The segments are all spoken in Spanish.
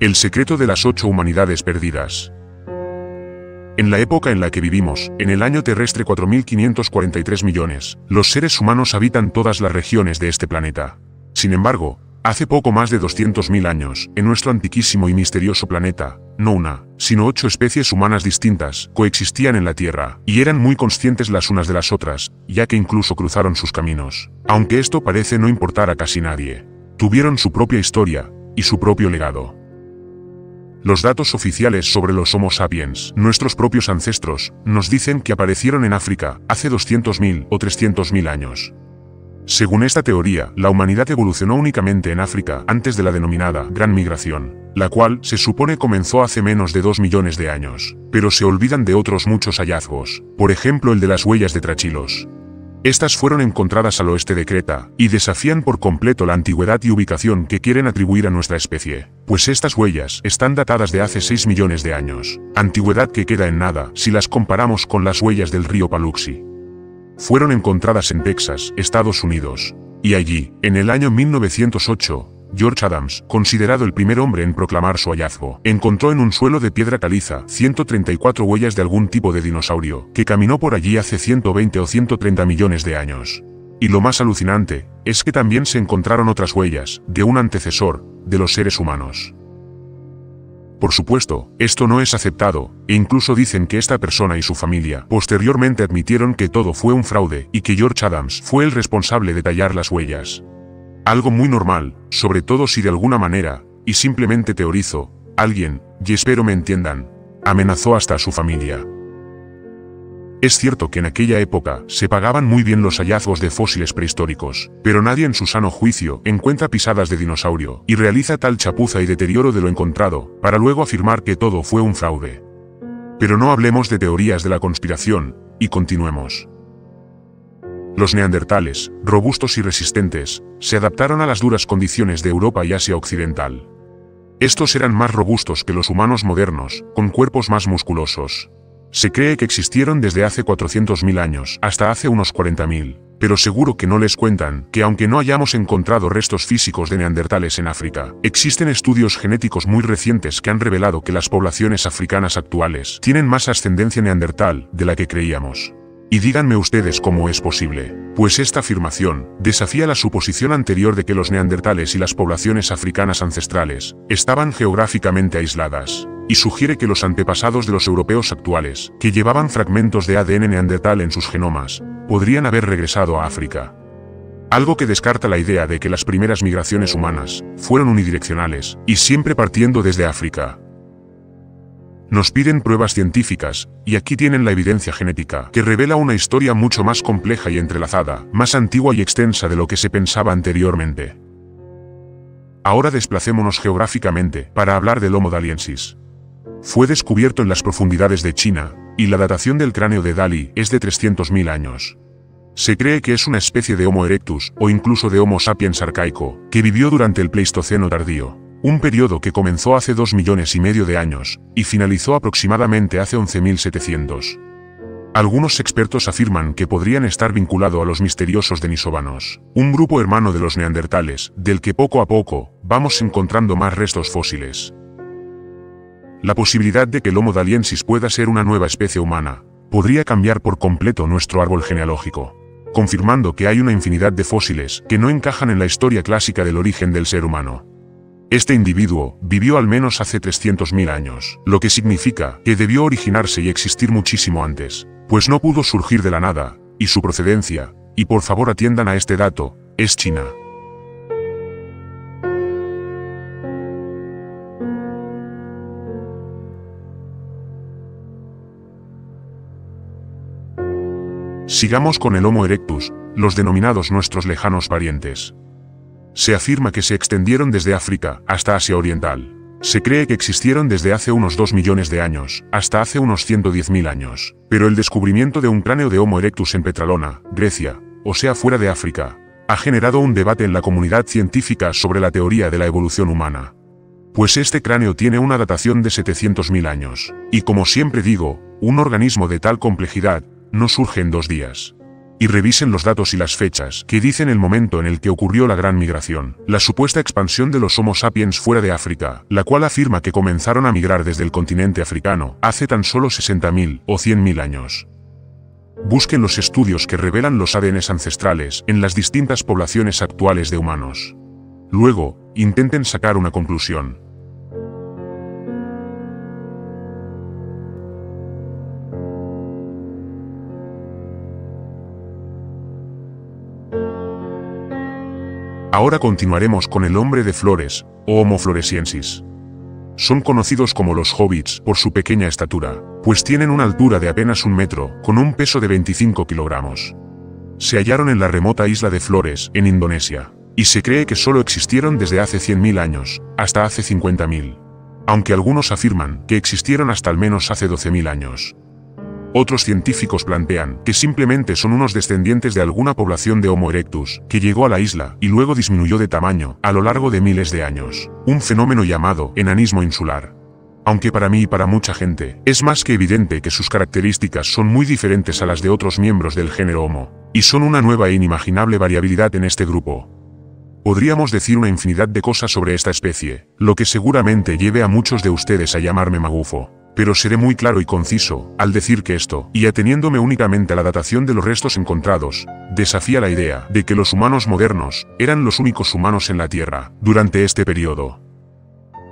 El secreto de las 8 humanidades perdidas. En la época en la que vivimos, en el año terrestre 4.543 millones, los seres humanos habitan todas las regiones de este planeta. Sin embargo, hace poco más de 200.000 años, en nuestro antiquísimo y misterioso planeta, no una, sino 8 especies humanas distintas, coexistían en la Tierra, y eran muy conscientes las unas de las otras, ya que incluso cruzaron sus caminos. Aunque esto parece no importar a casi nadie. Tuvieron su propia historia, y su propio legado. Los datos oficiales sobre los Homo sapiens, nuestros propios ancestros, nos dicen que aparecieron en África, hace 200.000 o 300.000 años. Según esta teoría, la humanidad evolucionó únicamente en África antes de la denominada Gran Migración, la cual se supone comenzó hace menos de 2 millones de años. Pero se olvidan de otros muchos hallazgos, por ejemplo el de las huellas de Trachilos. Estas fueron encontradas al oeste de Creta, y desafían por completo la antigüedad y ubicación que quieren atribuir a nuestra especie, pues estas huellas están datadas de hace 6 millones de años, antigüedad que queda en nada si las comparamos con las huellas del río Paluxy. Fueron encontradas en Texas, Estados Unidos, y allí, en el año 1908, George Adams, considerado el primer hombre en proclamar su hallazgo, encontró en un suelo de piedra caliza 134 huellas de algún tipo de dinosaurio, que caminó por allí hace 120 o 130 millones de años. Y lo más alucinante, es que también se encontraron otras huellas, de un antecesor, de los seres humanos. Por supuesto, esto no es aceptado, e incluso dicen que esta persona y su familia posteriormente admitieron que todo fue un fraude y que George Adams fue el responsable de tallar las huellas. Algo muy normal, sobre todo si de alguna manera, y simplemente teorizo, alguien, y espero me entiendan, amenazó hasta a su familia. Es cierto que en aquella época se pagaban muy bien los hallazgos de fósiles prehistóricos, pero nadie en su sano juicio encuentra pisadas de dinosaurio y realiza tal chapuza y deterioro de lo encontrado, para luego afirmar que todo fue un fraude. Pero no hablemos de teorías de la conspiración, y continuemos. Los neandertales, robustos y resistentes, se adaptaron a las duras condiciones de Europa y Asia Occidental. Estos eran más robustos que los humanos modernos, con cuerpos más musculosos. Se cree que existieron desde hace 400.000 años hasta hace unos 40.000, pero seguro que no les cuentan que aunque no hayamos encontrado restos físicos de neandertales en África, existen estudios genéticos muy recientes que han revelado que las poblaciones africanas actuales tienen más ascendencia neandertal de la que creíamos. Y díganme ustedes cómo es posible, pues esta afirmación desafía la suposición anterior de que los neandertales y las poblaciones africanas ancestrales estaban geográficamente aisladas, y sugiere que los antepasados de los europeos actuales, que llevaban fragmentos de ADN neandertal en sus genomas, podrían haber regresado a África. Algo que descarta la idea de que las primeras migraciones humanas fueron unidireccionales, y siempre partiendo desde África. Nos piden pruebas científicas, y aquí tienen la evidencia genética, que revela una historia mucho más compleja y entrelazada, más antigua y extensa de lo que se pensaba anteriormente. Ahora desplacémonos geográficamente, para hablar del Homo daliensis. Fue descubierto en las profundidades de China, y la datación del cráneo de Dali es de 300.000 años. Se cree que es una especie de Homo erectus, o incluso de Homo sapiens arcaico, que vivió durante el Pleistoceno tardío. Un periodo que comenzó hace 2,5 millones de años, y finalizó aproximadamente hace 11.700. Algunos expertos afirman que podrían estar vinculados a los misteriosos denisovanos, un grupo hermano de los neandertales, del que poco a poco, vamos encontrando más restos fósiles. La posibilidad de que el Homo daliensis pueda ser una nueva especie humana, podría cambiar por completo nuestro árbol genealógico, confirmando que hay una infinidad de fósiles que no encajan en la historia clásica del origen del ser humano. Este individuo vivió al menos hace 300.000 años, lo que significa que debió originarse y existir muchísimo antes, pues no pudo surgir de la nada, y su procedencia, y por favor atiendan a este dato, es China. Sigamos con el Homo erectus, los denominados nuestros lejanos parientes. Se afirma que se extendieron desde África hasta Asia Oriental. Se cree que existieron desde hace unos 2 millones de años, hasta hace unos 110.000 años. Pero el descubrimiento de un cráneo de Homo erectus en Petralona, Grecia, o sea fuera de África, ha generado un debate en la comunidad científica sobre la teoría de la evolución humana. Pues este cráneo tiene una datación de 700.000 años. Y como siempre digo, un organismo de tal complejidad no surge en 2 días. y revisen los datos y las fechas que dicen el momento en el que ocurrió la gran migración, la supuesta expansión de los Homo sapiens fuera de África, la cual afirma que comenzaron a migrar desde el continente africano hace tan solo 60.000 o 100.000 años. Busquen los estudios que revelan los ADNs ancestrales en las distintas poblaciones actuales de humanos. Luego, intenten sacar una conclusión. Ahora continuaremos con el hombre de flores, o Homo floresiensis. Son conocidos como los hobbits por su pequeña estatura, pues tienen una altura de apenas 1 metro, con un peso de 25 kilogramos. Se hallaron en la remota isla de Flores, en Indonesia, y se cree que solo existieron desde hace 100.000 años, hasta hace 50.000. Aunque algunos afirman que existieron hasta al menos hace 12.000 años. Otros científicos plantean que simplemente son unos descendientes de alguna población de Homo erectus, que llegó a la isla y luego disminuyó de tamaño a lo largo de miles de años, un fenómeno llamado enanismo insular. Aunque para mí y para mucha gente, es más que evidente que sus características son muy diferentes a las de otros miembros del género Homo, y son una nueva e inimaginable variabilidad en este grupo. Podríamos decir una infinidad de cosas sobre esta especie, lo que seguramente lleve a muchos de ustedes a llamarme magufo. Pero seré muy claro y conciso al decir que esto, y ateniéndome únicamente a la datación de los restos encontrados, desafía la idea de que los humanos modernos eran los únicos humanos en la Tierra durante este periodo.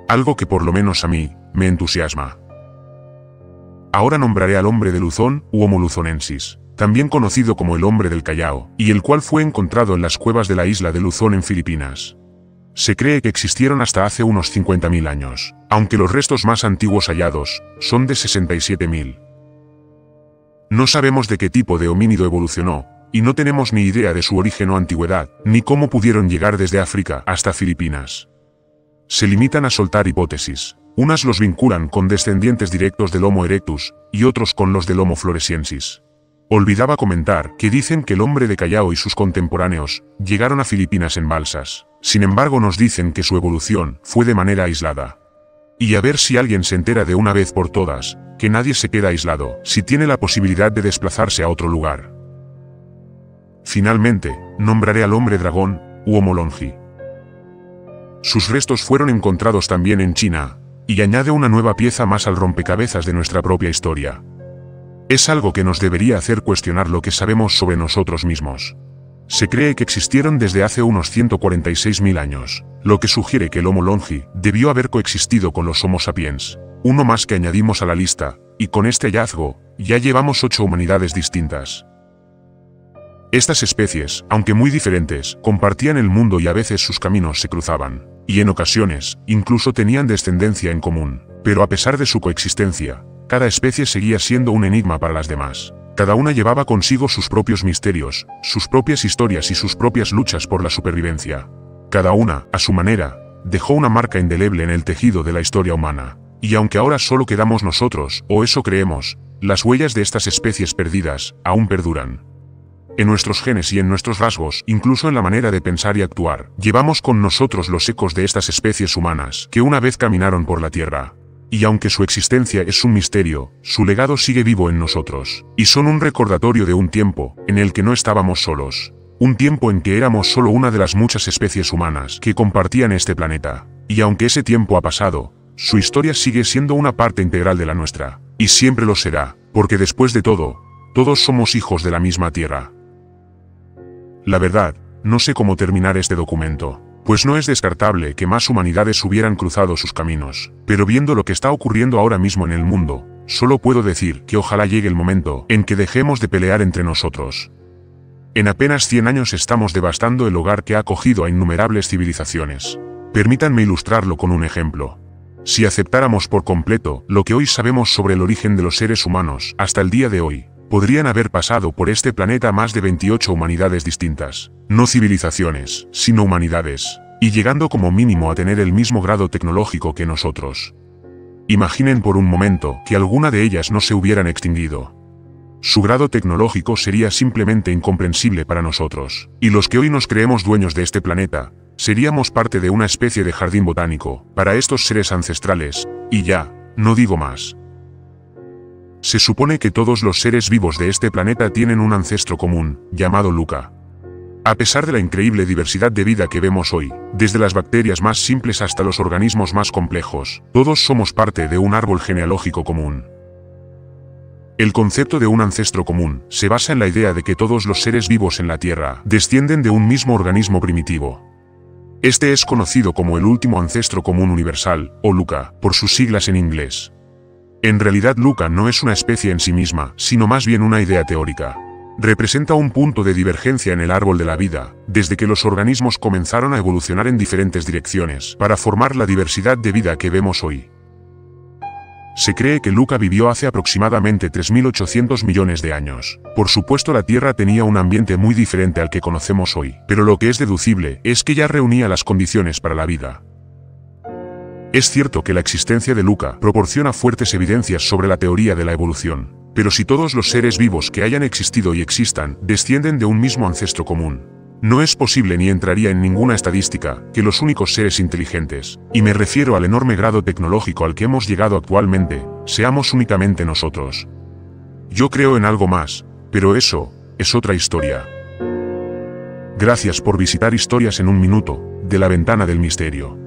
Algo que por lo menos a mí me entusiasma. Ahora nombraré al hombre de Luzón u Homo luzonensis, también conocido como el hombre del Callao, y el cual fue encontrado en las cuevas de la isla de Luzón en Filipinas. Se cree que existieron hasta hace unos 50.000 años, aunque los restos más antiguos hallados son de 67.000. No sabemos de qué tipo de homínido evolucionó, y no tenemos ni idea de su origen o antigüedad, ni cómo pudieron llegar desde África hasta Filipinas. Se limitan a soltar hipótesis. Unas los vinculan con descendientes directos del Homo erectus, y otros con los del Homo floresiensis. Olvidaba comentar que dicen que el hombre de Callao y sus contemporáneos llegaron a Filipinas en balsas. Sin embargo nos dicen que su evolución fue de manera aislada. Y a ver si alguien se entera de una vez por todas, que nadie se queda aislado si tiene la posibilidad de desplazarse a otro lugar. Finalmente, nombraré al hombre dragón, u Homo longi. Sus restos fueron encontrados también en China, y añade una nueva pieza más al rompecabezas de nuestra propia historia. Es algo que nos debería hacer cuestionar lo que sabemos sobre nosotros mismos. Se cree que existieron desde hace unos 146.000 años, lo que sugiere que el Homo longi debió haber coexistido con los Homo sapiens, uno más que añadimos a la lista, y con este hallazgo, ya llevamos 8 humanidades distintas. Estas especies, aunque muy diferentes, compartían el mundo y a veces sus caminos se cruzaban, y en ocasiones, incluso tenían descendencia en común, pero a pesar de su coexistencia, cada especie seguía siendo un enigma para las demás. Cada una llevaba consigo sus propios misterios, sus propias historias y sus propias luchas por la supervivencia. Cada una, a su manera, dejó una marca indeleble en el tejido de la historia humana. Y aunque ahora solo quedamos nosotros, o eso creemos, las huellas de estas especies perdidas aún perduran. En nuestros genes y en nuestros rasgos, incluso en la manera de pensar y actuar, llevamos con nosotros los ecos de estas especies humanas que una vez caminaron por la Tierra. Y aunque su existencia es un misterio, su legado sigue vivo en nosotros, y son un recordatorio de un tiempo en el que no estábamos solos. Un tiempo en que éramos solo una de las muchas especies humanas que compartían este planeta. Y aunque ese tiempo ha pasado, su historia sigue siendo una parte integral de la nuestra, y siempre lo será, porque después de todo, todos somos hijos de la misma tierra. La verdad, no sé cómo terminar este documento. Pues no es descartable que más humanidades hubieran cruzado sus caminos, pero viendo lo que está ocurriendo ahora mismo en el mundo, solo puedo decir que ojalá llegue el momento en que dejemos de pelear entre nosotros. En apenas 100 años estamos devastando el hogar que ha acogido a innumerables civilizaciones. Permítanme ilustrarlo con un ejemplo. Si aceptáramos por completo lo que hoy sabemos sobre el origen de los seres humanos hasta el día de hoy, podrían haber pasado por este planeta más de 28 humanidades distintas, no civilizaciones, sino humanidades, y llegando como mínimo a tener el mismo grado tecnológico que nosotros. Imaginen por un momento que alguna de ellas no se hubieran extinguido. Su grado tecnológico sería simplemente incomprensible para nosotros, y los que hoy nos creemos dueños de este planeta, seríamos parte de una especie de jardín botánico para estos seres ancestrales, y ya, no digo más. Se supone que todos los seres vivos de este planeta tienen un ancestro común, llamado Luca. A pesar de la increíble diversidad de vida que vemos hoy, desde las bacterias más simples hasta los organismos más complejos, todos somos parte de un árbol genealógico común. El concepto de un ancestro común se basa en la idea de que todos los seres vivos en la Tierra descienden de un mismo organismo primitivo. Este es conocido como el último ancestro común universal, o Luca, por sus siglas en inglés. En realidad Luca no es una especie en sí misma, sino más bien una idea teórica. Representa un punto de divergencia en el árbol de la vida, desde que los organismos comenzaron a evolucionar en diferentes direcciones, para formar la diversidad de vida que vemos hoy. Se cree que Luca vivió hace aproximadamente 3.800 millones de años. Por supuesto, la Tierra tenía un ambiente muy diferente al que conocemos hoy, pero lo que es deducible es que ya reunía las condiciones para la vida. Es cierto que la existencia de Luca proporciona fuertes evidencias sobre la teoría de la evolución, pero si todos los seres vivos que hayan existido y existan descienden de un mismo ancestro común, no es posible ni entraría en ninguna estadística que los únicos seres inteligentes, y me refiero al enorme grado tecnológico al que hemos llegado actualmente, seamos únicamente nosotros. Yo creo en algo más, pero eso es otra historia. Gracias por visitar Historias en un Minuto, de la Ventana del Misterio.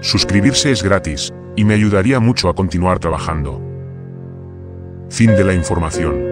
Suscribirse es gratis, y me ayudaría mucho a continuar trabajando. Fin de la información.